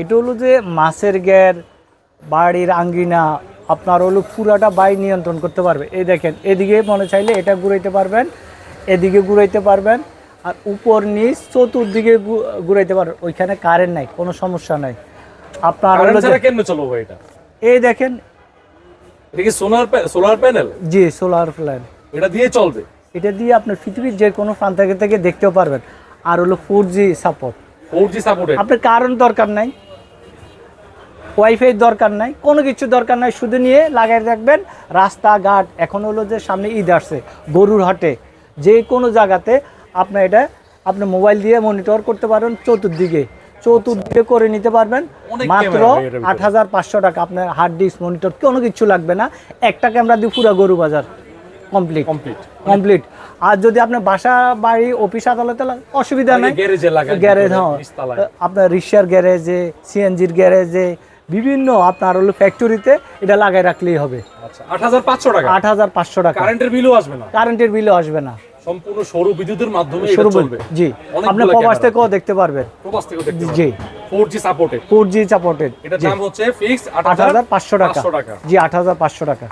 এটা হলো যে মাছের গ্যার, বাড়ির আঙ্গিনা, আপনার হলো পুরাটা বাই নিয়ন্ত্রণ করতে পারবে। এই দেখেন, এদিকে মনে চাইলে এটা ঘুরাইতে পারবেন, এদিকে ঘুরাইতে পারবেন, আর উপর নিচ চতুর্দিকে ঘুরাইতে পারবেন। ওইখানে কারেন্ট নাই, কোনো সমস্যা নাই। আপনার হলো যে কেমনে চলবে এটা? এই দেখেন, এটা কি সোলার প্যানেল? জি সোলার প্ল্যান। এটা দিয়ে চলবে? এটা দিয়ে আপনার পৃথিবীর যে কোনো প্রান্ত থেকে দেখতেও পারবেন। আর হলো 4G সাপোর্ট। 4G supported? আপনার কারেন্ট দরকার নাই, ওয়াইফাই দরকার নাই, কোনো কিছু দরকার নাই, শুধু নিয়ে লাগাই রাখবেন। রাস্তাঘাট, এখন হলো যে সামনে ঈদ আসছে, গরুর হাটে, যে কোনো জায়গাতে আপনার এটা আপনি মোবাইল দিয়ে মনিটর করতে পারবেন। চতুর্দিকে করে নিতে পারবেন মাত্র ৮৫০০ টাকা। আপনার হার্ড ডিস্ক, মনিটর কোনো কিছু লাগবে না। একটা ক্যামেরা দিয়ে পুরো গরু বাজার কমপ্লিট। আর যদি আপনার বাসা, বাড়ি, অফিস, আদালতে অসুবিধা নাই, গ্যারেজ, হ্যাঁ আপনার রিক্সার গ্যারেজে, সিএনজির গ্যারেজে, বিভিন্ন আপনার হলো ফ্যাক্টরিতে এটা লাগাই রাখলেই হবে। ৮৫০০ টাকা? ৮৫০০ টাকা। কারেন্টের বিলও আসবে না? কারেন্টের বিলও আসবে না, সম্পূর্ণ সৌর বিদ্যুতের মাধ্যমে এটা চলবে। জি, আপনি প্রবাস থেকেও দেখতে পারবেন। প্রবাস থেকেও দেখতে পারবেন। জি, 4G সাপোর্টেড। 4G supported. এটার দাম হচ্ছে ফিক্স ৮৫০০ টাকা। জি, ৮৫০০ টাকা।